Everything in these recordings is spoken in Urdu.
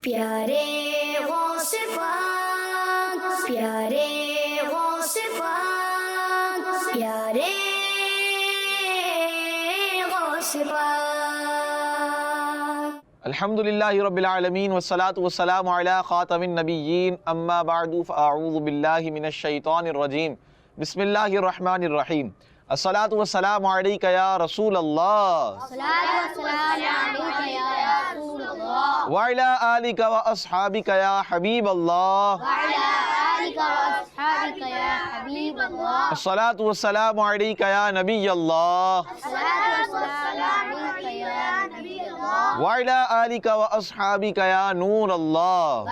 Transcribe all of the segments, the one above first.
پیارے غوث پاک، پیارے غوث پاک، پیارے غوث پاک۔ الحمدللہ رب العالمین والصلاة والسلام علی خاتم النبیین، اما بعد فاعوذ باللہ من الشیطان الرجیم، بسم اللہ الرحمن الرحیم۔ الصلاة والسلام علیک یا رسول اللہ، وعلی آلک واصحابک یا حبیب اللہ، الصلاة والسلام علیک یا نبی اللہ، وعلی آلک واصحابک یا نور اللہ۔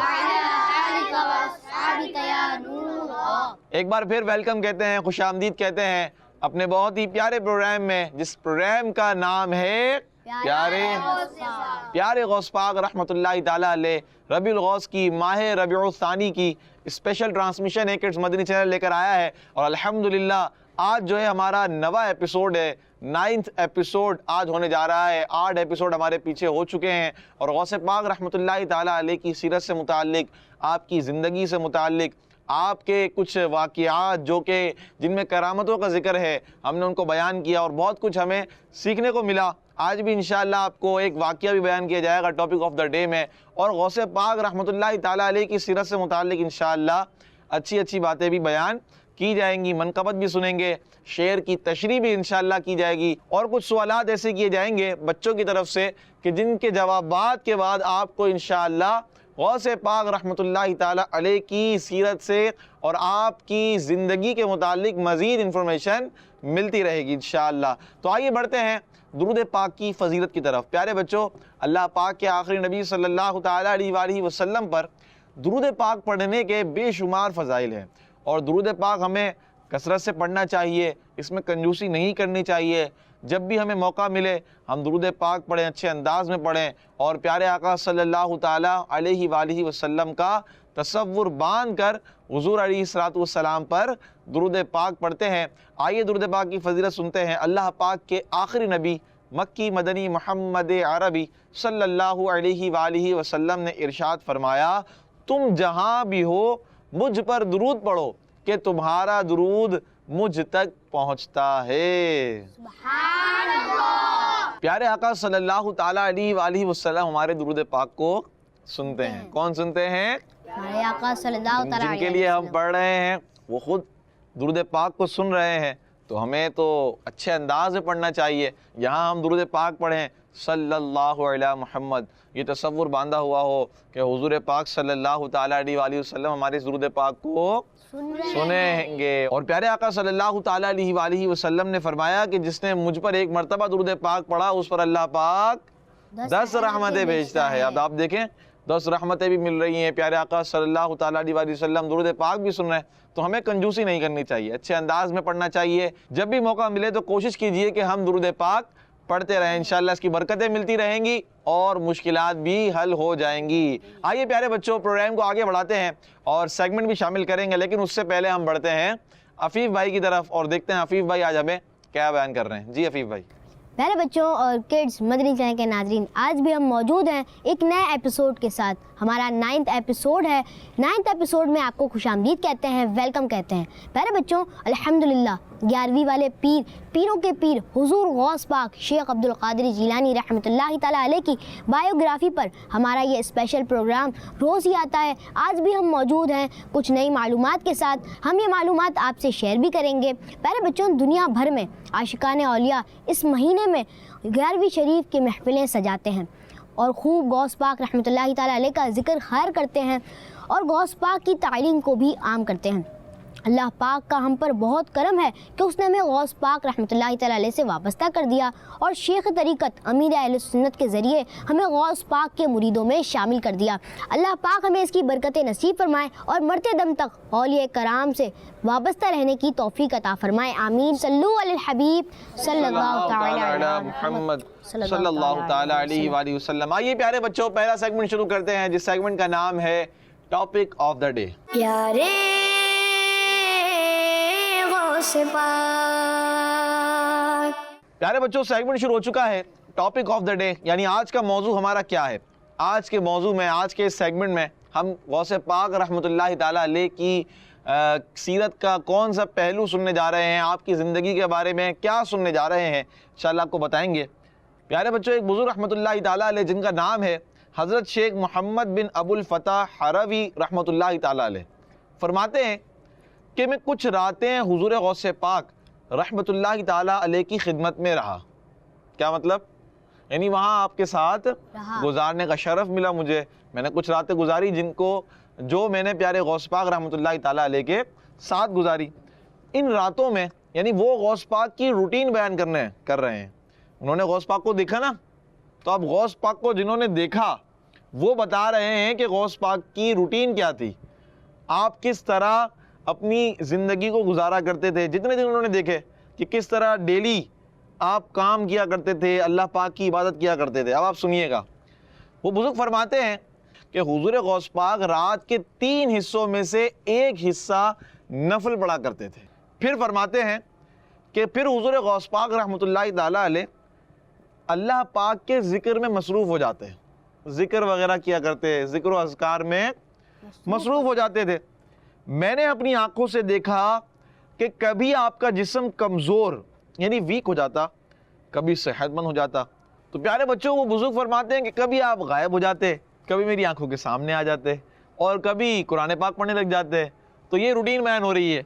ایک بار پھر ویلکم کہتے ہیں، خوش آمدید کہتے ہیں اپنے بہت ہی پیارے پروگرام میں، جس پروگرام کا نام ہے پیارے غوث پاک رحمۃ اللہ تعالیٰ علیہ۔ ربیع الغوث کی ماہ ربیع الثانی کی اسپیشل ٹرانسمیشن ہے کڈز مدنی چینل لے کر آیا ہے، اور الحمدللہ آج جو ہے ہمارا نواں ایپیسوڈ ہے، 9th ایپیسوڈ آج ہونے جا رہا ہے۔ 8 ایپیسوڈ ہمارے پیچھے ہو چکے ہیں، اور غوث پاک رحمۃ اللہ تعالیٰ علیہ کی سیرت سے متعلق، آپ کی زندگی سے متعلق، آپ کے کچھ واقعات جو کہ جن میں کرامتوں کا ذکر ہے، ہم نے ان کو بیان کیا اور بہت کچھ ہمیں سیکھنے کو ملا۔ آج بھی انشاءاللہ آپ کو ایک واقعہ بھی بیان کیا جائے گا ٹاپک آف دا ڈے میں، اور غوث پاک رحمۃ اللہ تعالیٰ علیہ کی سیرت سے متعلق انشاءاللہ اچھی باتیں بھی بیان کی جائیں گی، منقبت بھی سنیں گے، شعر کی تشریح بھی انشاءاللہ کی جائے گی، اور کچھ سوالات ایسے کیے جائیں گے بچوں کی طرف سے کہ جن کے جوابات کے بعد آپ کو انشاءاللہ غوث پاک رحمۃ اللہ تعالیٰ علیہ کی سیرت سے اور آپ کی زندگی کے متعلق مزید انفارمیشن ملتی رہے گی انشاءاللہ۔ تو آئیے بڑھتے ہیں درود پاک کی فضیلت کی طرف۔ پیارے بچوں، اللہ پاک کے آخری نبی صلی اللہ تعالیٰ علیہ وآلہ وسلم پر درود پاک پڑھنے کے بے شمار فضائل ہیں، اور درود پاک ہمیں کثرت سے پڑھنا چاہیے، اس میں کنجوسی نہیں کرنی چاہیے۔ جب بھی ہمیں موقع ملے ہم درود پاک پڑھیں، اچھے انداز میں پڑھیں، اور پیارے آقا صلی اللہ تعالیٰ علیہ وآلہ وسلم کا تصور باندھ کر حضور علیہ الصلوۃ والسلام پر درود پاک پڑھتے ہیں۔ آئیے درود پاک کی فضیلت سنتے ہیں۔ اللہ پاک کے آخری نبی مکی مدنی محمد عربی صلی اللہ علیہ وآلہ وسلم نے ارشاد فرمایا، تم جہاں بھی ہو مجھ پر درود پڑھو کہ تمہارا درود مجھ تک پہنچتا ہے۔ سبحان اللہ۔ پیارے آقا صلی اللہ تعالیٰ علیہ وآلہ وسلم ہمارے درود پاک کو سنتے ہیں۔ کون سنتے ہیں؟ ہمارے آقا صلی اللہ تعالیٰ جن کے لیے ہم پڑھ رہے ہیں وہ خود درود پاک کو سن رہے ہیں، تو ہمیں تو اچھے انداز میں پڑھنا چاہیے۔ یہاں ہم درود پاک پڑھیں صلی اللہ علیہ محمد، یہ تصور باندھا ہوا ہو کہ حضور پاک صلی اللہ تعالیٰ علیہ وآلہ وسلم ہمارے درود پاک کو سنیں گے۔ اور پیارے آقا صلی اللہ تعالیٰ علیہ وآلہ وسلم نے فرمایا کہ جس نے مجھ پر ایک مرتبہ درود پاک پڑھا اس پر اللہ پاک 10 رحمتیں بھیجتا ہے۔ اب آپ دیکھیں 10 رحمتیں بھی مل رہی ہیں، پیارے آقا صلی اللہ تعالیٰ علیہ وآلہ وسلم درود پاک بھی سن رہے ہیں، تو ہمیں کنجوسی نہیں کرنی چاہیے، اچھے انداز میں پڑھنا چاہیے۔ جب بھی موقع ملے تو کوشش کیجئے کہ ہم درود پاک پڑھتے رہیں، انشاءاللہ اس کی برکتیں ملتی رہیں گی اور مشکلات بھی حل ہو جائیں گی۔ آئیے پیارے بچوں پروگرام کو آگے بڑھاتے ہیں اور سیگمنٹ بھی شامل کریں گے، لیکن اس سے پہلے ہم بڑھتے ہیں عفیف بھائی کی طرف اور دیکھتے ہیں عفیف بھائی آج ہمیں کیا بیان کر رہے ہیں۔ جی عفیف بھائی۔ پیارے بچوں اور کڈز مدنی چینل کے ناظرین، آج بھی ہم موجود ہیں ایک نئے ایپیسوڈ کے ساتھ۔ ہمارا 9th ایپیسوڈ ہے۔ 9th ایپیسوڈ میں آپ کو خوش آمدید کہتے ہیں، ویلکم کہتے ہیں۔ پیارے بچوں، الحمدللہ 11ویں والے پیروں کے پیر حضور غوث پاک شیخ عبد القادر جیلانی رحمۃ اللہ تعالیٰ علیہ کی بایوگرافی پر ہمارا یہ اسپیشل پروگرام روز ہی آتا ہے۔ آج بھی ہم موجود ہیں کچھ نئی معلومات کے ساتھ، ہم یہ معلومات آپ سے شیئر بھی کریں گے۔ پیارے بچوں، دنیا بھر میں عاشقان اولیاء اس مہینے میں 11ویں شریف کی محفلیں سجاتے ہیں اور خوب غوث پاک رحمۃ اللہ تعالیٰ علیہ کا ذکر خیر کرتے ہیں اور غوث پاک کی تعلیم کو بھی عام کرتے ہیں۔ اللہ پاک کا ہم پر بہت کرم ہے کہ اس نے ہمیں غوث پاک رحمۃ اللہ تعالیٰ علیہ سے وابستہ کر دیا اور شیخ طریقت امیر اہل سنت کے ذریعے ہمیں غوث پاک کے مریدوں میں شامل کر دیا۔ اللہ پاک ہمیں اس کی برکتیں نصیب فرمائے اور مرتے دم تک اولیاء کرام سے وابستہ رہنے کی توفیق عطا فرمائے، آمین۔ صلو علی الحبیب صلی اللہ تعالیٰ علی محمد صلی اللہ تعالیٰ علیہ وآلہ وسلم۔ آئیے پیارے بچوں پہلا سیگمنٹ شروع کرتے ہیں، جس سیگمنٹ کا نام ہے ٹاپک آف دا ڈے۔ پیارے غوث پاک۔ پیارے بچوں سیگمنٹ شروع ہو چکا ہے ٹاپک آف دا ڈے، یعنی آج کا موضوع ہمارا کیا ہے۔ آج کے موضوع میں, آج کے اس سیگمنٹ میں ہم غوث پاک رحمۃ اللہ تعالیٰ علیہ کی سیرت کا کون سا پہلو سننے جا رہے ہیں, آپ کی زندگی کے بارے میں کیا سننے جا رہے ہیں, انشاءاللہ آپ کو بتائیں گے. پیارے بچوں, ایک بزرگ رحمۃ اللہ تعالیٰ علیہ جن کا نام ہے حضرت شیخ محمد بن ابو الفتح حروی رحمۃ اللہ تعالیٰ علیہ, فرماتے ہیں کہ میں کچھ راتیں حضور غوث پاک رحمۃ اللہ تعالیٰ علیہ کی خدمت میں رہا. کیا مطلب؟ یعنی وہاں آپ کے ساتھ گزارنے کا شرف ملا مجھے, میں نے کچھ راتیں گزاری جو میں نے پیارے غوث پاک رحمۃ اللہ تعالیٰ علیہ کے ساتھ گزاری. ان راتوں میں یعنی وہ غوث پاک کی روٹین بیان کر رہے ہیں. انہوں نے غوث پاک کو دیکھا نا, تو اب غوث پاک کو جنہوں نے دیکھا وہ بتا رہے ہیں کہ غوث پاک کی روٹین کیا تھی, آپ کس طرح اپنی زندگی کو گزارا کرتے تھے. جتنے دن انہوں نے دیکھے کہ کس طرح ڈیلی آپ کام کیا کرتے تھے, اللہ پاک کی عبادت کیا کرتے تھے. اب آپ سنیے گا, وہ بزرگ فرماتے ہیں کہ حضور غوث پاک رات کے 3 حصوں میں سے ایک حصہ نفل پڑھا کرتے تھے. پھر فرماتے ہیں کہ پھر حضور غوث پاک رحمۃ اللہ تعالیٰ علیہ اللہ پاک کے ذکر میں مصروف ہو جاتے ہیں, ذکر وغیرہ کیا کرتے, ذکر و اذکار میں مصروف ہو جاتے تھے. میں نے اپنی آنکھوں سے دیکھا کہ کبھی آپ کا جسم کمزور یعنی ویک ہو جاتا, کبھی صحت مند ہو جاتا. تو پیارے بچوں, وہ بزرگ فرماتے ہیں کہ کبھی آپ غائب ہو جاتے, کبھی میری آنکھوں کے سامنے آ جاتے, اور کبھی قرآن پاک پڑھنے لگ جاتے. تو یہ روٹین بیان ہو رہی ہے,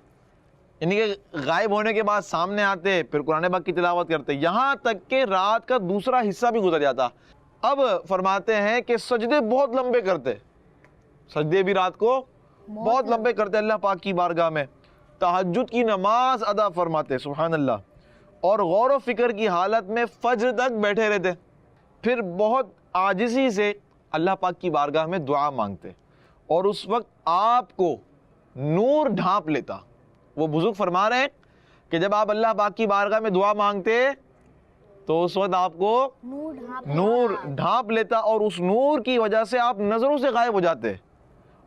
یعنی کہ غائب ہونے کے بعد سامنے آتے, پھر قرآن پاک کی تلاوت کرتے, یہاں تک کہ رات کا دوسرا حصہ بھی گزر جاتا. اب فرماتے ہیں کہ سجدے بہت لمبے کرتے, سجدے بھی رات کو بہت لمبے کرتے اللہ پاک کی بارگاہ میں. تہجد کی نماز ادا فرماتے, سبحان اللہ, اور غور و فکر کی حالت میں فجر تک بیٹھے رہتے. پھر بہت عاجزی سے اللہ پاک کی بارگاہ میں دعا مانگتے, اور اس وقت آپ کو نور ڈھانپ لیتا. وہ بزرگ فرما رہے ہیں کہ جب آپ اللہ پاک کی بارگاہ میں دعا مانگتے تو اس وقت آپ کو نور ڈھانپ لیتا, اور اس نور کی وجہ سے آپ نظروں سے غائب ہو جاتے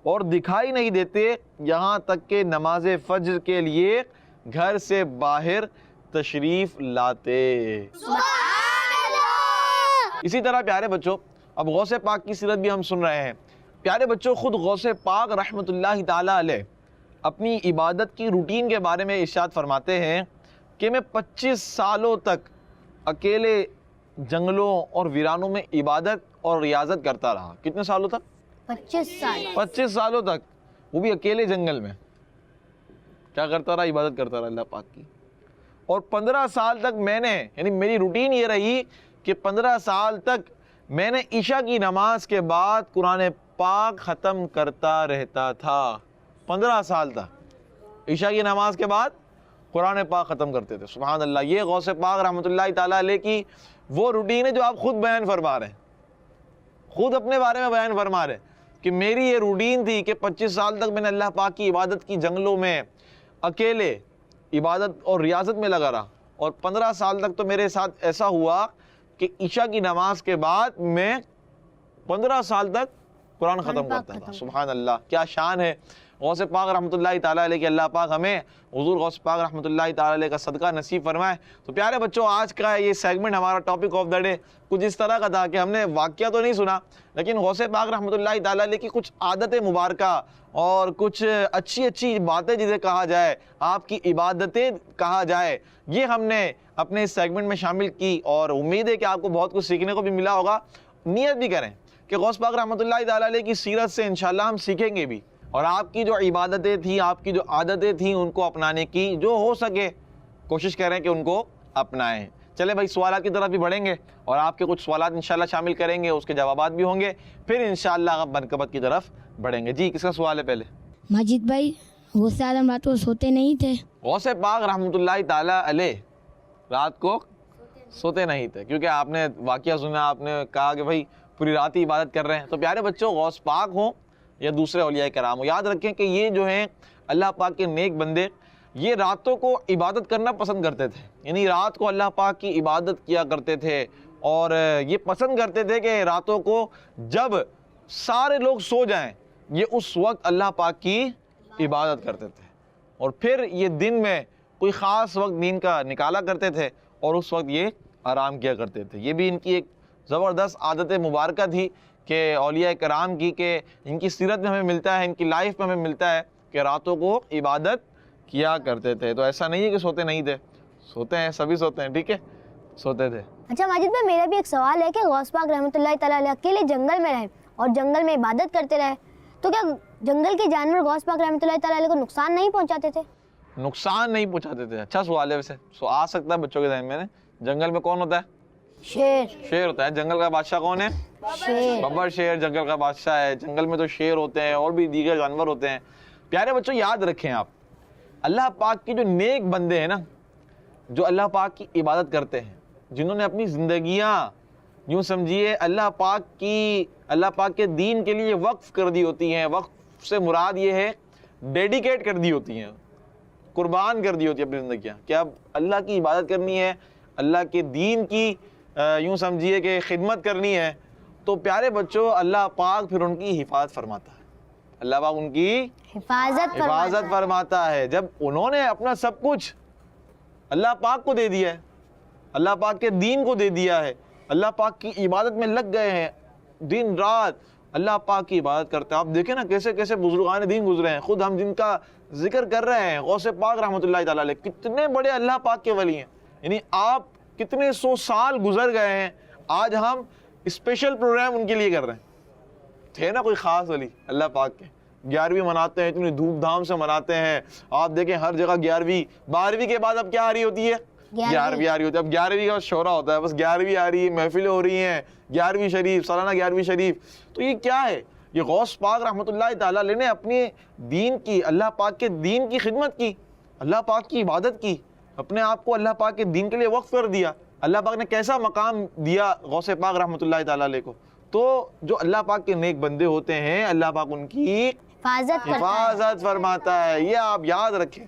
اور دکھائی نہیں دیتے, یہاں تک کہ نماز فجر کے لیے گھر سے باہر تشریف لاتے. اسی طرح پیارے بچوں, اب غوث پاک کی سیرت بھی ہم سن رہے ہیں. پیارے بچوں, خود غوث پاک رحمۃ اللہ تعالیٰ علیہ اپنی عبادت کی روٹین کے بارے میں ارشاد فرماتے ہیں کہ میں 25 سالوں تک اکیلے جنگلوں اور ویرانوں میں عبادت اور ریاضت کرتا رہا. کتنے سالوں تک؟ 25 سالوں تک, وہ بھی اکیلے جنگل میں. کیا کرتا رہا؟ عبادت کرتا رہا اللہ پاک کی. اور 15 سال تک میں نے, یعنی میری روٹین یہ رہی کہ 15 سال تک میں نے عشاء کی نماز کے بعد قرآن پاک ختم کرتا رہتا تھا. 15 سال تک عشاء کی نماز کے بعد قرآن پاک ختم کرتے تھے. سبحان اللہ, یہ غوث پاک رحمۃ اللہ تعالیٰ علیہ کی وہ روٹین ہے جو آپ خود بیان فرما رہے ہیں, خود اپنے بارے میں بیان فرما رہے ہیں کہ میری یہ روٹین تھی کہ 25 سال تک میں نے اللہ پاک کی عبادت کی جنگلوں میں اکیلے عبادت اور ریاضت میں لگا رہا, اور 15 سال تک تو میرے ساتھ ایسا ہوا کہ عشاء کی نماز کے بعد میں 15 سال تک قرآن ختم کرتا تھا. سبحان اللہ, کیا شان ہے غوث پاک رحمۃ اللہ تعالیٰ علیہ کہ اللہ پاک ہمیں حضور غوث پاک رحمۃ اللہ تعالیٰ علیہ کا صدقہ نصیب فرمائے. تو پیارے بچوں, آج کا یہ سیگمنٹ ہمارا ٹاپک آف دا ڈے کچھ اس طرح کا تھا کہ ہم نے واقعہ تو نہیں سنا, لیکن غوث پاک رحمۃ اللہ تعالیٰ علیہ کی کچھ عادت مبارکہ اور کچھ اچھی باتیں جسے کہا جائے, آپ کی عبادتیں کہا جائے, یہ ہم نے اپنے اس سیگمنٹ میں شامل کی, اور امید ہے کہ آپ کو بہت کچھ سیکھنے کو بھی ملا ہوگا. نیت بھی کریں کہ غوث پاک رحمۃ اللہ تعالیٰ علیہ کی سیرت سے انشاءاللہ ہم سیکھیں گے بھی, اور آپ کی جو عبادتیں تھیں, آپ کی جو عادتیں تھیں, ان کو اپنانے کی جو ہو سکے کوشش کریں کہ ان کو اپنائیں. چلے بھائی, سوالات کی طرف بھی بڑھیں گے اور آپ کے کچھ سوالات انشاءاللہ شامل کریں گے, اس کے جوابات بھی ہوں گے, پھر انشاءاللہ آپ منقبت کی طرف بڑھیں گے. جی, کس کا سوال ہے پہلے؟ ماجد بھائی, غوث اعظم رات کو سوتے نہیں تھے؟ غوث پاک رحمۃ اللہ تعالیٰ علیہ رات کو سوتے نہیں تھے, کیونکہ آپ نے واقعہ سنا, آپ نے کہا کہ بھائی پوری رات ہی عبادت کر رہے ہیں. تو پیارے بچوں, غوث پاک ہوں یا دوسرے اولیاء کرام ہوں, یاد رکھیں کہ یہ جو ہیں اللہ پاک کے نیک بندے, یہ راتوں کو عبادت کرنا پسند کرتے تھے, یعنی رات کو اللہ پاک کی عبادت کیا کرتے تھے, اور یہ پسند کرتے تھے کہ راتوں کو جب سارے لوگ سو جائیں یہ اس وقت اللہ پاک کی عبادت کرتے تھے, اور پھر یہ دن میں کوئی خاص وقت نیند کا نکالا کرتے تھے اور اس وقت یہ آرام کیا کرتے تھے. یہ بھی ان کی ایک زبردست عادت مبارکہ تھی کہ اولیاء کرام کی کہ ان کی سیرت میں ہمیں ملتا ہے, ان کی لائف میں ہمیں ملتا ہے کہ راتوں کو عبادت کیا کرتے تھے. تو ایسا نہیں ہے کہ سوتے نہیں تھے, سوتے ہیں, سبھی سوتے ہیں, ٹھیک ہے, سوتے تھے. اچھا ماجد بھائی, میرا بھی ایک سوال ہے کہ غوث پاک رحمۃ اللہ تعالیٰ علیہ اکیلے جنگل میں رہے اور جنگل میں عبادت کرتے رہے, تو کیا جنگل کے جانور غوث پاک رحمۃ اللہ تعالیٰ علیہ کو نقصان نہیں پہنچاتے تھے؟ نقصان نہیں پہنچاتے تھے. اچھا سوال ہے ویسے, آ سکتا ہے بچوں کے ذہن میں. جنگل میں کون ہوتا ہے؟ شیر. شیر ہوتا ہے. جنگل کا بادشاہ کون ہے؟ شیر. ببر شیر جنگل کا بادشاہ ہے. جنگل میں تو شیر ہوتے ہیں اور بھی دیگر جانور ہوتے ہیں. پیارے بچوں یاد رکھیں آپ, اللہ پاک کے جو نیک بندے ہیں نا, جو اللہ پاک کی عبادت کرتے ہیں, جنہوں نے اپنی زندگیاں یوں سمجھیے اللہ پاک کے دین کے لیے وقف کر دی ہوتی ہیں. وقف سے مراد یہ ہے ڈیڈیکیٹ کر دی ہوتی ہیں, قربان کر دی ہوتی ہے اپنی زندگیاں, کہ اب اللہ کی عبادت کرنی ہے, اللہ کے دین کی یوں سمجھیے کہ خدمت کرنی ہے. تو پیارے بچوں اللہ پاک پھر ان کی حفاظت فرماتا ہے. اللہ پاک ان کی حفاظت فرماتا ہے. جب انہوں نے اپنا سب کچھ اللہ پاک کو دے دیا ہے, اللہ پاک کے دین کو دے دیا ہے, اللہ پاک کی عبادت میں لگ گئے ہیں, دن رات اللہ پاک کی عبادت کرتے ہیں. آپ دیکھیں نا کیسے کیسے بزرگان دین گزرے ہیں. خود ہم جن کا ذکر کر رہے ہیں, غوث پاک رحمۃ اللہ تعالیٰ علیہ, کتنے بڑے اللہ پاک کے ولی ہیں. یعنی آپ کتنے 100 سال گزر گئے ہیں, آج ہم اسپیشل پروگرام ان کے لیے کر رہے ہیں. تھے نا کوئی خاص ولی اللہ پاک کے, 11ویں مناتے ہیں, اتنی دھوم دھام سے مناتے ہیں. آپ دیکھیں ہر جگہ 11ویں, 12ویں کے بعد اب کیا آ رہی ہوتی ہے؟ 11ویں آ رہی ہوتی ہے. اب 11ویں کا شورا ہوتا ہے, بس 11ویں آ رہی ہے, محفلیں ہو رہی ہیں, 11ویں شریف, سالانہ 11ویں شریف. تو یہ کیا ہے؟ یہ غوث پاک رحمۃ اللہ تعالیٰ علیہ نے اپنے دین کی, اللہ پاک کے دین کی خدمت کی, اللہ پاک کی عبادت کی, اپنے آپ کو اللہ پاک کے دین کے لیے وقف کر دیا. اللہ پاک نے کیسا مقام دیا غوث پاک رحمۃ اللہ تعالیٰ علیہ کو. تو جو اللہ پاک کے نیک بندے ہوتے ہیں, اللہ پاک ان کی حفاظت فرماتا ہے. یہ آپ یاد رکھیں,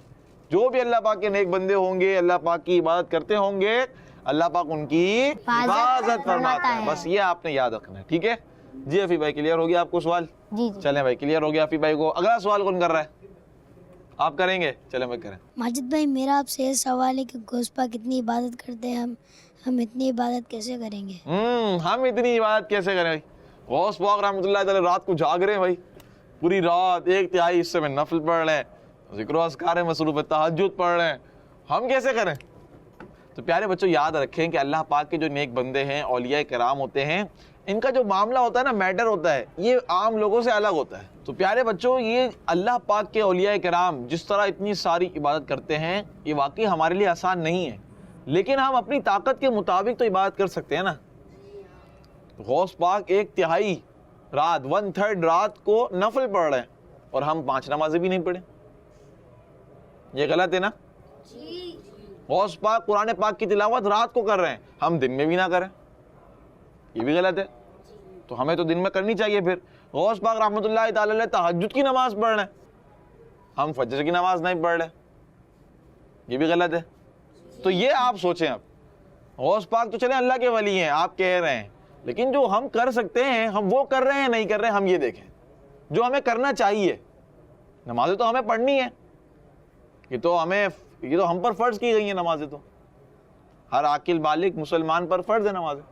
جو بھی اللہ پاک کے نیک بندے ہوں گے, اللہ پاک کی عبادت کرتے ہوں گے, اللہ پاک ان کی حفاظت فرماتا ہے. بس یہ آپ نے یاد رکھنا ہے, ٹھیک ہے جی. حفیظ بھائی کلیئر ہو گیا آپ کو سوال؟ جی. چلیں بھائی کلیئر ہو گیا حفیظ بھائی کو. اگلا سوال کون کر رہا ہے؟ آپ کریں گے؟ چلیں بھائی کریں. ماجد بھائی میرا آپ سے یہ سوال ہے کہ غوث پاک اتنی عبادت کرتے ہیں, ہم اتنی عبادت کیسے کریں گے؟ ہم اتنی عبادت کیسے کریں بھائی؟ غوث پاک رحمۃ اللہ تعالی رات کو جاگ رہے ہیں بھائی, پوری رات 1/3 حصے میں نفل پڑھ رہے ہیں, ذکر و اذکار میں مصروف, تہجد پڑھ رہے ہیں. ہم کیسے کریں؟ تو پیارے بچوں یاد رکھیں کہ اللہ پاک کے جو نیک بندے ہیں, اولیاء کرام ہوتے ہیں, ان کا جو معاملہ ہوتا ہے نا, میٹر ہوتا ہے, یہ عام لوگوں سے الگ ہوتا ہے. تو پیارے بچوں یہ اللہ پاک کے اولیاء کرام جس طرح اتنی ساری عبادت کرتے ہیں, یہ واقعی ہمارے لیے آسان نہیں ہے, لیکن ہم اپنی طاقت کے مطابق تو عبادت کر سکتے ہیں نا. غوث پاک 1/3 رات, 1/3 رات کو نفل پڑھ رہے ہیں, اور ہم 5 نمازیں بھی نہیں پڑھیں. یہ غلط ہے نا؟ غوث پاک قرآن پاک کی تلاوت رات کو کر رہے ہیں, ہم دن میں بھی نہ کریں, یہ بھی غلط ہے. تو ہمیں تو دن میں کرنی چاہیے. پھر غوث پاک رحمۃ اللہ تعالی علیہ تہجد کی نماز پڑھ رہے ہیں, ہم فجر کی نماز نہیں پڑھ رہے, یہ بھی غلط ہے. تو یہ آپ سوچیں. اب غوث پاک تو چلیں اللہ کے ولی ہیں, آپ کہہ رہے ہیں, لیکن جو ہم کر سکتے ہیں ہم وہ کر رہے ہیں نہیں کر رہے ہیں, ہم یہ دیکھیں. جو ہمیں کرنا چاہیے, نمازیں تو ہمیں پڑھنی ہیں, یہ تو ہم پر فرض کی گئی ہیں نمازیں, تو ہر عاقل بالغ مسلمان پر فرض ہے نمازیں.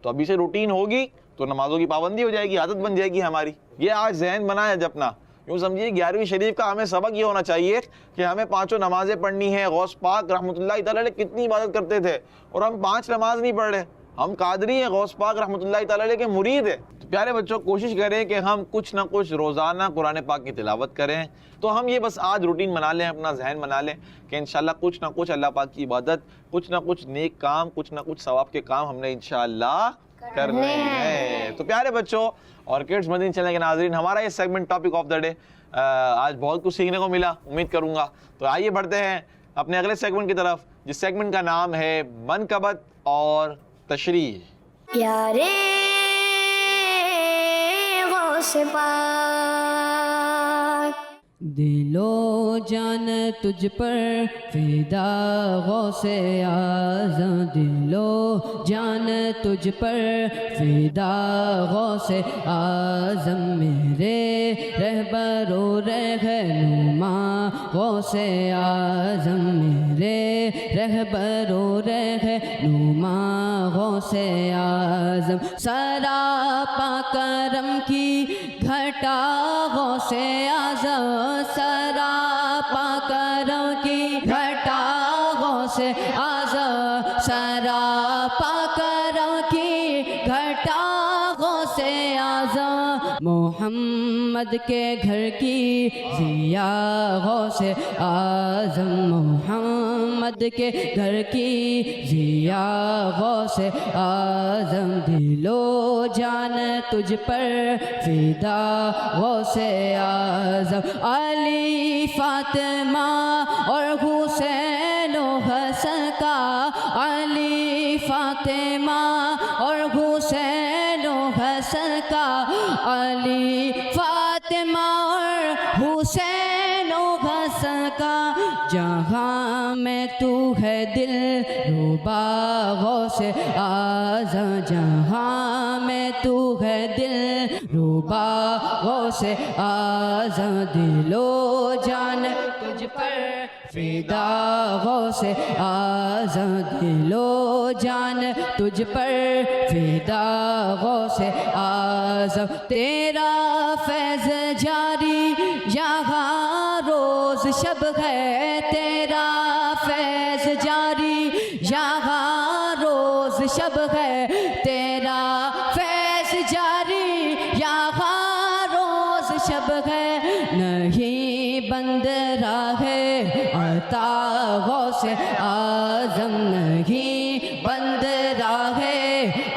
تو ابھی سے روٹین ہوگی تو نمازوں کی پابندی ہو جائے گی, عادت بن جائے گی ہماری. یہ آج ذہن بنا ہے اپنا. یوں سمجھیے 11ویں شریف کا ہمیں سبق یہ ہونا چاہیے کہ ہمیں 5 نمازیں پڑھنی ہیں. غوث پاک رحمۃ اللہ تعالی علیہ کتنی عبادت کرتے تھے, اور ہم 5 نماز نہیں پڑھ رہے. ہم قادری ہیں, غوث پاک رحمۃ اللہ تعالی علیہ کے مرید ہیں. تو پیارے بچوں کوشش کریں کہ ہم کچھ نہ کچھ روزانہ قرآن پاک کی تلاوت کریں. تو ہم یہ بس آج روٹین بنا لیں, اپنا ذہن بنا لیں کہ انشاءاللہ کچھ نہ کچھ اللہ پاک کی عبادت, کچھ نہ کچھ نیک کام, کچھ نہ کچھ ثواب کے کام ہم نے انشاءاللہ کرنے ہیں. تو پیارے بچوں اور کڈس مدنی چینل کے ناظرین, ہمارا یہ segment topic of the day, آج بہت کچھ سیکھنے کو ملا امید کروں گا. تو آئیے بڑھتے ہیں اپنے اگلے سیگمنٹ کی طرف, جس سیگمنٹ کا نام ہے منقبت اور تشریح. یارے غوث پاک, دل و جان تجھ پر فدا غوث اعظم, دل و جان تجھ پر فدا غوث اعظم, میرے رہبر و رہنما غوث اعظم, میرے رہبر و رہنما غوث اعظم. سرا کرم کی گھٹا غوث اعظم سراپا کرم کی گھٹا غوث اعظم سراپا کرم کی گھٹا غوث اعظم محمد کے گھر کی ضیا غوث اعظم محمد کے گھر کی ضیا غوث اعظم دل و جان تجھ پر فدا غوث اعظم علی فاطمہ اور حسین و حسن کا علی فاطمہ اور حسین و حسن کا علی فاطمہ اور حسین و حسن کا جہاں میں تو ہے دل ربا غوث اعظم جہاں میں تو ہے دل ربا غوث اعظم دل و جان تجھ پر فدا غوث اعظم دل و جان تجھ پر فدا غوث اعظم تیرا فیض جاری یہاں روز شب ہے تیرا فیض جاری یہاں روز شب ہے تیرا فیض جاری یہاں روز شب ہے نہیں بند راہ عطا غوث اعظم نہیں بند راہ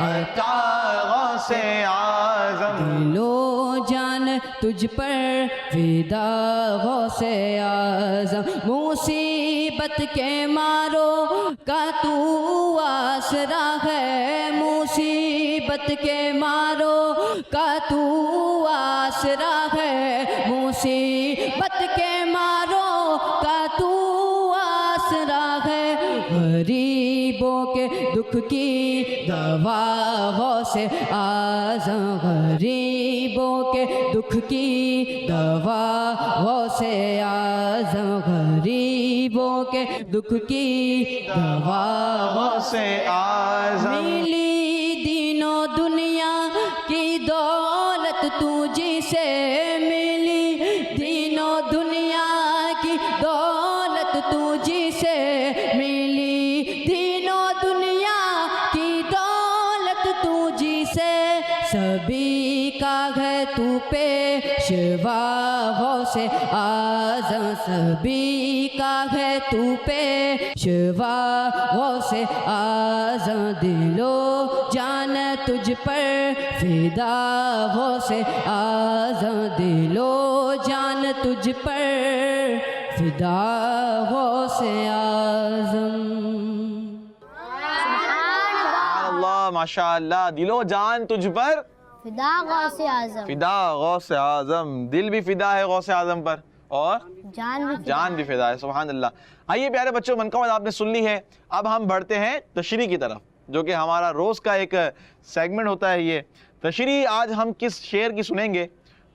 عطا غوث اعظم دل و جان تجھ پر فدا غوث اعظم مصیبت کے مارو کا تو آسرا ہے مصیبت کے مارو کا تو آسرا ہے مصیبت کے مارو کا تو آسرا ہے غریبوں کے دکھ کی دوا غوث اعظم غریبوں کے دکھ کی دوا غوث اعظم غریبوں کے دکھ کی دوا غوث اعظم ملی دین و دنیا کی دولت تجھ سے ملی دین و دنیا کی دولت تجھ سے ملی دین و دنیا کی دولت تجھ سے سبھی کا ہے تو پیشوا غوث اعظم سبھی کا ہے تو پیشوا غوث اعظم دل و جان تجھ پر فدا غوث اعظم دل و جان تجھ پر فدا غوث اعظم اللہ ماشاء اللہ دل و جان تجھ پر فدا غوث اعظم فدا غوث اعظم دل بھی فدا ہے غوث اعظم پر اور جان بھی فدا ہے سبحان اللہ. آئیے پیارے بچوں منقبت آپ نے سن لی ہے. اب ہم بڑھتے ہیں تشریح کی طرف جو کہ ہمارا روز کا ایک سیگمنٹ ہوتا ہے. یہ تشریح آج ہم کس شعر کی سنیں گے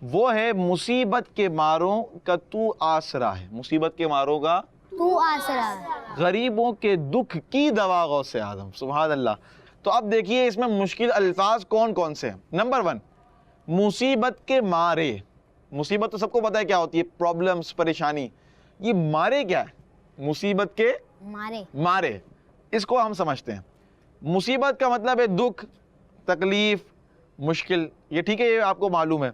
وہ ہے مصیبت کے ماروں کا تو آسرا ہے. مصیبت کے ماروں کا تو آسرا ہے غریبوں کے دکھ کی دوا غوث اعظم سبحان اللہ. تو اب دیکھیے اس میں مشکل الفاظ کون کون سے ہیں. نمبر 1 مصیبت کے مارے. مصیبت تو سب کو پتہ ہے کیا ہوتی ہے پرابلمز پریشانی. یہ مارے کیا ہے مصیبت کے مارے اس کو ہم سمجھتے ہیں. مصیبت کا مطلب ہے دکھ تکلیف مشکل یہ ٹھیک ہے یہ آپ کو معلوم ہے.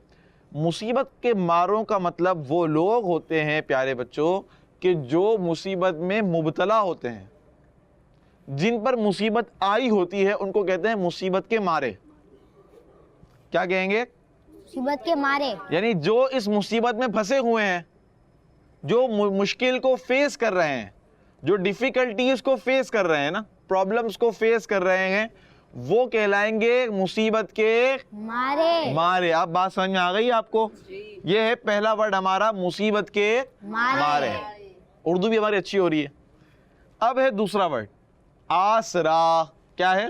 مصیبت کے ماروں کا مطلب وہ لوگ ہوتے ہیں پیارے بچوں کہ جو مصیبت میں مبتلا ہوتے ہیں جن پر مصیبت آئی ہوتی ہے ان کو کہتے ہیں مصیبت کے مارے. کیا کہیں گے مصیبت کے مارے یعنی جو اس مصیبت میں پھنسے ہوئے ہیں جو مشکل کو فیس کر رہے ہیں جو ڈیفیکلٹیز کو فیس کر رہے ہیں نا پرابلمز کو فیس کر رہے ہیں وہ کہلائیں گے مصیبت کے مارے. آپ بات سمجھ میں آ گئی آپ کو. یہ ہے پہلا ورڈ ہمارا مصیبت کے مارے. اردو بھی ہماری اچھی ہو رہی ہے. اب ہے دوسرا ورڈ آسرا. کیا ہے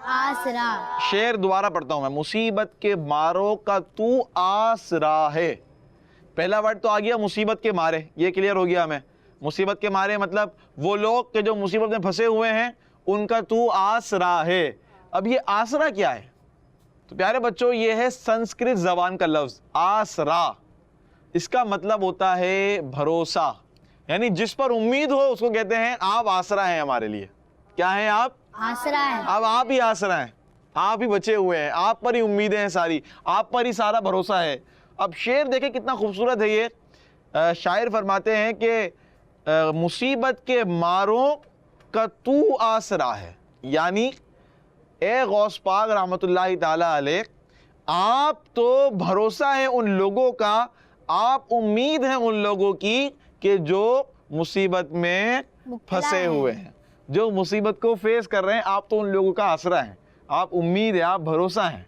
آسرا. شعر دوبارہ پڑھتا ہوں میں. مصیبت کے ماروں کا تو آسرا ہے. پہلا ورڈ تو آ گیا مصیبت کے مارے. یہ کلیئر ہو گیا ہمیں. مصیبت کے مارے مطلب وہ لوگ کہ جو مصیبت میں پھنسے ہوئے ہیں ان کا تو آسرا ہے. اب یہ آسرا کیا ہے تو پیارے بچوں یہ ہے سنسکرت زبان کا لفظ آسرا. اس کا مطلب ہوتا ہے بھروسہ, یعنی جس پر امید ہو اس کو کہتے ہیں آپ آسرا ہیں ہمارے لیے. کیا ہیں آپ؟ آسرا ہے. اب آپ ہی آسرا ہیں, آپ ہی بچے ہوئے ہیں, آپ پر ہی امیدیں ہیں ساری, آپ پر ہی سارا بھروسہ ہے. اب شعر دیکھیں کتنا خوبصورت ہے یہ. شاعر فرماتے ہیں کہ مصیبت کے ماروں کا تو آسرا ہے, یعنی اے غوث پاک رحمت اللہ تعالی علیہ, آپ تو بھروسہ ہیں ان لوگوں کا, آپ امید ہیں ان لوگوں کی کہ جو مصیبت میں پھنسے ہوئے ہیں, جو مصیبت کو فیس کر رہے ہیں, آپ تو ان لوگوں کا آسرا ہیں, آپ امید ہے, آپ بھروسہ ہیں.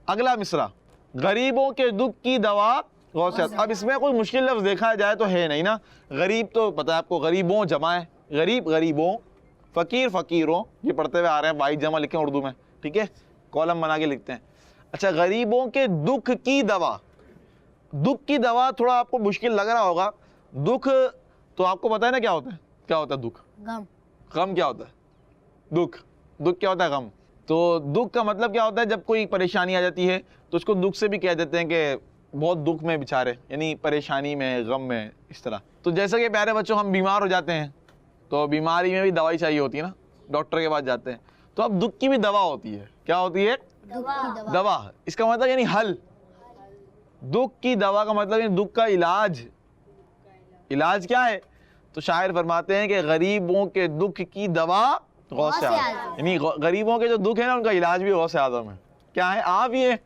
اگلا مصرع, غریبوں کے دکھ کی دوا غوثیت. اب اس میں کوئی مشکل لفظ دیکھا جائے تو ہے نہیں نا. غریب تو پتہ ہے آپ کو, غریبوں جمع ہے, غریب غریبوں, فقیر فقیروں, یہ پڑھتے ہوئے آ رہے ہیں, بائی جمع لکھیں اردو میں, ٹھیک ہے, کالم بنا کے لکھتے ہیں. اچھا, غریبوں کے دکھ کی دوا. دکھ کی دوا تھوڑا آپ کو مشکل لگ رہا ہوگا. دکھ تو آپ کو پتہ ہے نا کیا ہوتا ہے, کیا ہوتا ہے دکھ؟ غم. غم کیا ہوتا ہے؟ دکھ. دکھ کیا ہوتا ہے؟ غم. تو دکھ کا مطلب کیا ہوتا ہے؟ جب کوئی پریشانی آ جاتی ہے تو اس کو دکھ سے بھی کہہ دیتے ہیں کہ بہت دکھ میں بیچارے, یعنی پریشانی میں, غم میں, اس طرح. تو جیسا کہ پیارے بچوں ہم بیمار ہو جاتے ہیں تو بیماری میں بھی دوائی چاہیے ہوتی ہے نا, ڈاکٹر کے پاس جاتے ہیں, تو اب دکھ کی بھی دوا ہوتی ہے. کیا ہوتی ہے؟ دوا. اس کا مطلب یعنی حل. دکھ کی دوا کا مطلب یعنی دکھ کا علاج. علاج کیا ہے؟ تو شاعر فرماتے ہیں کہ غریبوں کے دکھ کی دوا غوث اعظم, یعنی غریبوں کے جو دکھ ہے نا ان کا علاج بھی غوث اعظم ہے. کیا ہے؟ آپ ہی ہیں,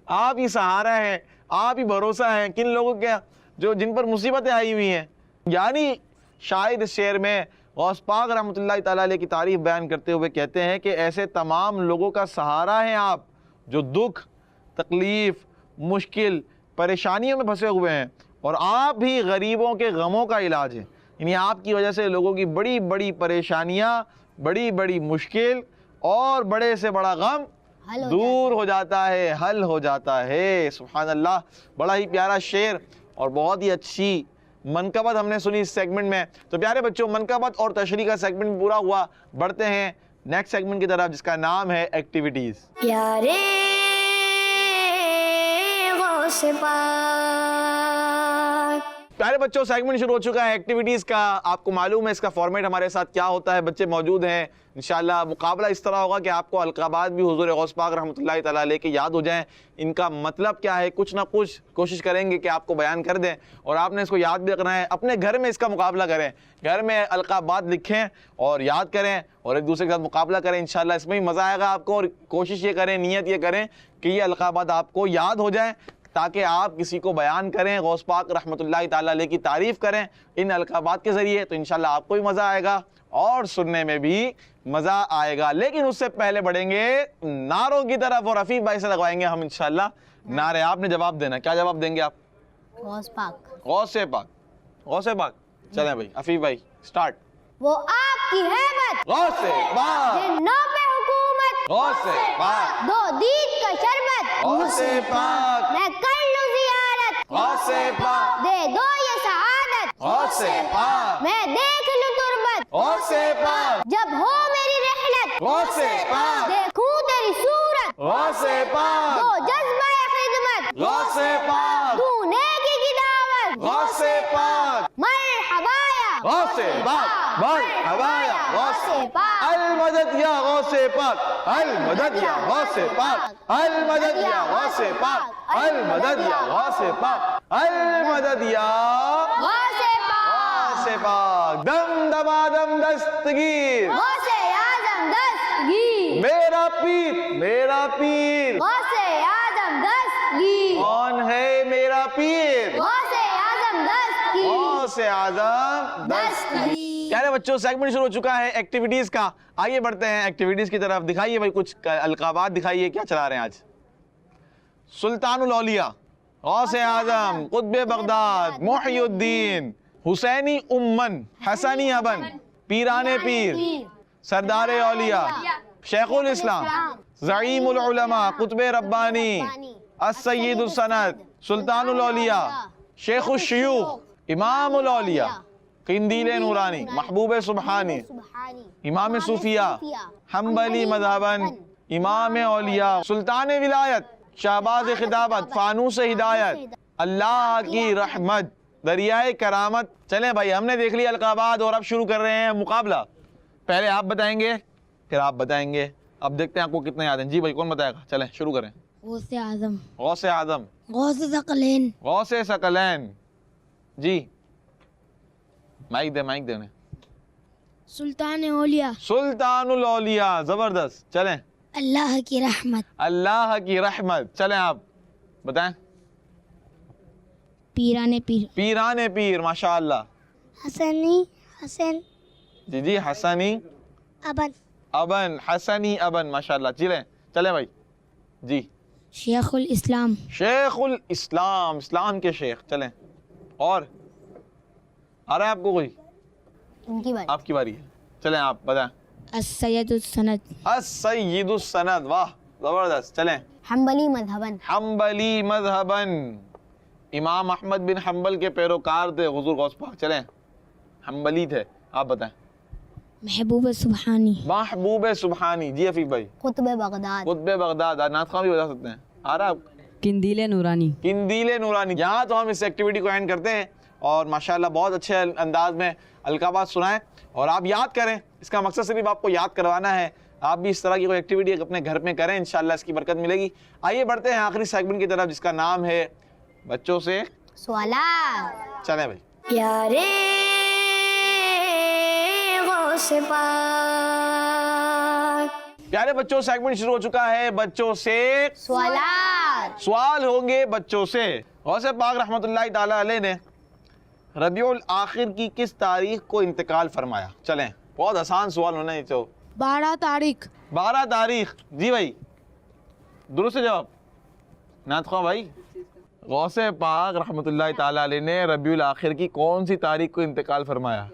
آپ ہی سہارا ہے, آپ ہی بھروسہ ہیں. کن لوگوں کے؟ جو جن پر مصیبتیں آئی ہوئی ہیں. یعنی شاعر اس شعر میں غوث پاک رحمۃ اللہ تعالیٰ علیہ کی تعریف بیان کرتے ہوئے کہتے ہیں کہ ایسے تمام لوگوں کا سہارا ہیں آپ جو دکھ, تکلیف, مشکل, پریشانیوں میں پھنسے ہوئے ہیں, اور آپ ہی غریبوں کے غموں کا علاج ہے. یعنی آپ کی وجہ سے لوگوں کی بڑی بڑی پریشانیاں, بڑی بڑی مشکل اور بڑے سے بڑا غم دور ہو جاتا ہے, حل ہو جاتا ہے. سبحان اللہ, بڑا ہی پیارا شعر اور بہت ہی اچھی منقبت ہم نے سنی اس سیگمنٹ میں. تو پیارے بچوں منقبت اور تشریح کا سیگمنٹ پورا ہوا. بڑھتے ہیں نیکسٹ سیگمنٹ کی طرف جس کا نام ہے ایکٹیویٹیز. پیارے غوث پاک. پیارے بچوں سیگمنٹ شروع ہو چکا ہے ایکٹیویٹیز کا. آپ کو معلوم ہے اس کا فارمیٹ ہمارے ساتھ کیا ہوتا ہے. بچے موجود ہیں, انشاءاللہ مقابلہ اس طرح ہوگا کہ آپ کو القابات بھی حضور غوث پاک رحمۃ اللہ تعالیٰ علیہ کے یاد ہو جائیں, ان کا مطلب کیا ہے, کچھ نہ کچھ کوشش کریں گے کہ آپ کو بیان کر دیں, اور آپ نے اس کو یاد بھی رکھنا ہے. اپنے گھر میں اس کا مقابلہ کریں, گھر میں القابات لکھیں اور یاد کریں اور ایک دوسرے کے ساتھ مقابلہ کریں. انشاءاللہ اس میں بھی مزہ آئے گا آپ کو, اور کوشش یہ کریں, نیت یہ کریں کہ یہ القابات آپ کو یاد ہو جائیں تاکہ آپ کسی کو بیان کریں, غوث پاک رحمۃ اللہ تعالیٰ علیہ کی تعریف کریں ان القابات کے ذریعے. تو انشاءاللہ آپ کو بھی مزہ آئے گا اور سننے میں بھی مزہ آئے گا. لیکن اس سے پہلے بڑھیں گے نعروں کی طرف, اور رفیق بھائی سے لگوائیں گے ہم انشاءاللہ نعرے. آپ نے جواب دینا. کیا جواب دیں گے آپ؟ غوث پاک. غوث پاک. غوث پاک. چلیں بھائی, عفیف بھائی اسٹارٹ. وہ آپ کی ہیبت, غوث پاک. جنوں پہ حکومت, غوث پاک. دو دید کا شربت, غوث پاک. میں کر لوں زیارت, غوث پاک. دے دو یہ سعادت, غوث پاک. میں دیکھ لوں تربت, غوث پاک. جب ہو میری رحلت, غوث پاک. دیکھوں تیری صورت, غوث پاک. دو جذبہ خدمت, غوث پاک. دوں نیکی کی دعوت, غوث پاک. مرحبا یا غوث پاک. مرحبا یا غوث پاک. المدد یا غوث پاک. المدد یا غوث پاک. المدد یا غوث پاک. المدد یا غوث پاک. المدد یا غوث پاک. غوث پاک. دم دمادم دستگیر, غوث اعظم دستگیر, میرا پیر. میرا پیر. غوث اعظم دستگیر, کون ہے میرا پیر؟ غوث اعظم دستگیر, غوث اعظم دستگیر. پیارے بچوں سیگمنٹ شروع ہو چکا ہے ایکٹیویٹیز کا. آئیے بڑھتے ہیں ایکٹیویٹیز کی طرف. دکھائیے بھائی کچھ القابات دکھائیے, کیا چلا رہے ہیں آج؟ سلطان الاولیاء, غوث اعظم, قطب بغداد, محی الدین, حسینی امن, حسنی ابن, پیران پیر, سردار اولیاء, شیخ الاسلام, زعیم العلماء, قطب ربانی, السید السند, سلطان الاولیاء, شیخ الشیوخ, امام الاولیاء, قندیل نورانی, محبوب سبحانی, امام صوفیہ, حنبلی مذہبن, امام اولیاء, سلطان ولایت, شہباز خطابت، فانوس ہدایت، اللہ کی رحمت، دریائے کرامت۔ چلیں بھائی، ہم نے دیکھ لی القابات اور اب شروع کر رہے ہیں مقابلہ۔ پہلے آپ بتائیں گے پھر آپ بتائیں گے، اب دیکھتے ہیں آپ کو کتنے یاد ہیں۔ جی بھائی کون بتائے گا؟ چلیں شروع کریں۔ غوث اعظم، غوث اعظم، غوث ثقلین، غوث ثقلین، جی مائک دے مائک دے انہیں۔ سلطان اولیاء، سلطان الاولیاء، زبردست۔ چلیں اللہ کی رحمت، اللہ کی رحمت۔ چلیں آپ بتائیں۔ پیران پیر، پیران پیر، ماشاء اللہ۔ حسنی حسن جی جی حسنی ابن، ابن، حسنی ابن، ماشاء اللہ۔ چلیں چلیں بھائی جی۔ شیخ الاسلام، شیخ الاسلام، اسلام کے شیخ۔ چلیں اور آ رہا ہے آپ کو کوئی؟ ان کی بات آپ کی باری ہے، چلیں آپ بتائیں۔ السید السند، السید السند، واہ زبردست۔ چلیں حنبلی مذہبن، حنبلی مذہبن، امام احمد بن حنبل کے پیروکار تھے حضور غوث پاک۔ چلیں حنبلی تھے، آپ بتائیں۔ محبوب سبحانی، محبوب سبحانی، جی حفیظ بھائی۔ قطب بغداد، قطب بغداد، نعت خواں بھی بتا سکتے ہیں، آ رہا ہے آپ؟ قندیل نورانی، قندیل نورانی۔ یہاں تو ہم اس ایکٹیویٹی کو اینڈ کرتے ہیں اور ماشاءاللہ بہت اچھے انداز میں القابات سنائیں اور آپ یاد کریں۔ اس کا مقصد صرف آپ کو یاد کروانا ہے، آپ بھی اس طرح کی کوئی ایکٹیویٹی اپنے گھر میں کریں، انشاءاللہ اس کی برکت ملے گی۔ آئیے بڑھتے ہیں آخری سیگمنٹ کی طرف جس کا نام ہے بچوں سے سوالات۔ چلیں بھائی۔ یارے غوث پاک، پیارے بچوں، سیگمنٹ شروع ہو چکا ہے بچوں سے سوالات۔ سوال ہوں گے بچوں سے۔ غوث پاک رحمۃ اللہ تعالی علیہ نے ربیع الاخر کی کس تاریخ کو انتقال فرمایا؟ چلیں بہت آسان سوال ہونا ہے تو 12 تاریخ، 12 تاریخ۔ جی بھائی درست جواب نعت خواں بھائی۔ غوث پاک رحمۃ اللہ تعالی علیہ نے ربیع الاخر کی کون سی تاریخ کو انتقال فرمایا؟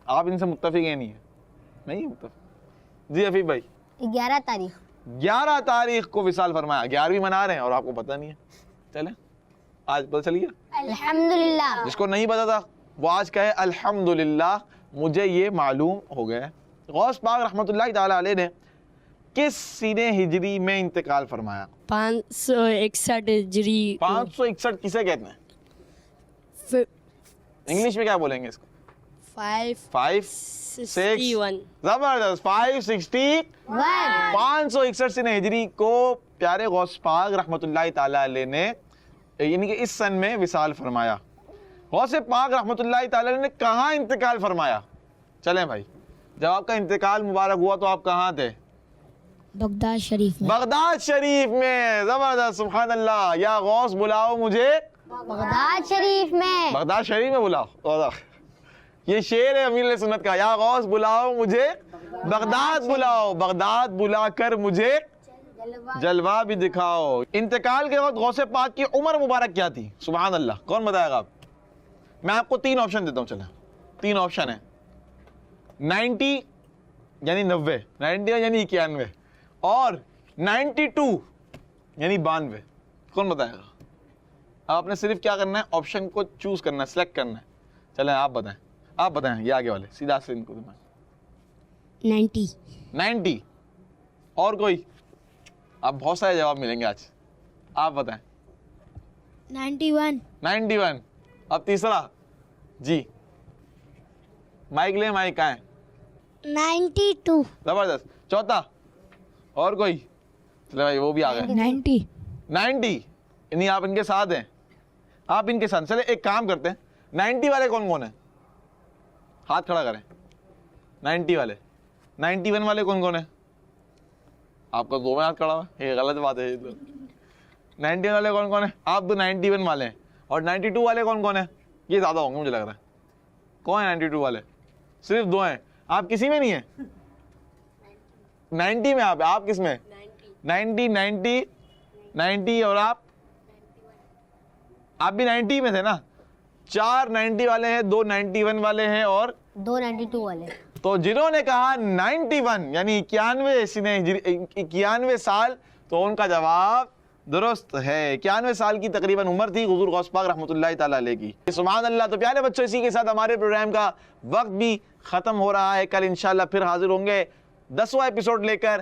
آپ ان سے متفق ہیں نہیں ہیں؟ نہیں متفق؟ جی حفیظ بھائی 11 تاریخ، 11 تاریخ کو وصال فرمایا۔ 11ویں منا رہے ہیں اور آپ کو پتہ نہیں ہے۔ چلیں آج پتہ چل گیا؟ الحمدللہ۔ جس کو نہیں پتا تھا وہ آج کہے الحمدللہ مجھے یہ معلوم ہو گیا۔ غوث پاک رحمۃ اللہ تعالی علیہ نے کس سینہ ہجری میں انتقال فرمایا؟ 561 ہجری، 561 کسے کہتے ہیں؟ انگلش میں کیا بولیں گے اس کو؟ 561 زبردست 561 561 سنہ ہجری کو پیارے غوث پاک رحمۃ اللہ تعالی علیہ نے یعنی کہ اس سن میں وصال فرمایا۔ غوث پاک رحمۃ اللہ تعالی علیہ نے کہاں انتقال فرمایا؟ چلیں بھائی، جب آپ کا انتقال مبارک ہوا تو آپ کہاں تھے؟ بغداد شریف میں، بغداد شریف میں۔ زبردست، سبحان اللہ۔ یا غوث بلاؤ مجھے بغداد شریف میں، بغداد شریف میں بلاؤ۔ یہ شعر ہے امیر سنت کا، یا غوث بلاؤ مجھے بغداد بلاؤ، بغداد بلا کر مجھے جلوہ بھی دکھاؤ۔ انتقال کے وقت غوث پاک کی عمر مبارک کیا تھی؟ سبحان اللہ، کون بتائے گا آپ؟ میں آپ کو 3 آپشن دیتا ہوں، چلیں 3 آپشن ہیں۔ 90 یعنی 90، 90 یعنی 91 اور 92 یعنی 92۔ کون بتائے گا؟ آپ نے صرف کیا کرنا ہے؟ آپشن کو چوز کرنا ہے، سلیکٹ کرنا ہے۔ چلیں آپ بتائیں، آپ بتائیں، یہ آگے والے سیدھا سے ان کو 90 اور کوئی؟ آپ بہت سارے جواب ملیں گے آج، آپ بتائیں۔ 91 اب تیسرا جی، مائک لیں، مائک کہاں ہے؟ 92، زبردست۔ چوتھا اور کوئی؟ چلے بھائی وہ بھی آ گئے 90 یعنی آپ ان کے ساتھ ہیں، آپ ان کے ساتھ۔ چلے ایک کام کرتے ہیں، 90 والے کون کون ہیں؟ ہاتھ کھڑا کریں۔ 90 والے، 91 والے کون کون ہیں؟ آپ کا 2 میں ہاتھ کھڑا ہوا، یہ غلط بات ہے۔ 91 والے کون کون ہیں؟ آپ تو 91 والے ہیں۔ اور 92 والے کون کون ہیں؟ یہ زیادہ ہوں گے مجھے لگ رہا ہے۔ کون ہیں 92 والے؟ صرف 2 ہیں، آپ کسی میں نہیں ہیں؟ 90 میں آپ کس میں؟ 90 اور آپ بھی 90 میں تھے نا؟ 4 90 والے ہیں، 2 91 والے ہیں اور 2 92 والے۔ تو جنہوں نے کہا 91 یعنی 91 سال، تو ان کا جواب درست ہے۔ 91 سال کی تقریباً عمر تھی حضور غوث پاک رحمۃ اللہ تعالی علیہ کی۔ سبحان اللہ۔ تو پیارے بچوں، اسی کے ساتھ ہمارے پروگرام کا وقت بھی ختم ہو رہا ہے۔ کل انشاءاللہ پھر حاضر ہوں گے 10واں ایپیسوڈ لے کر۔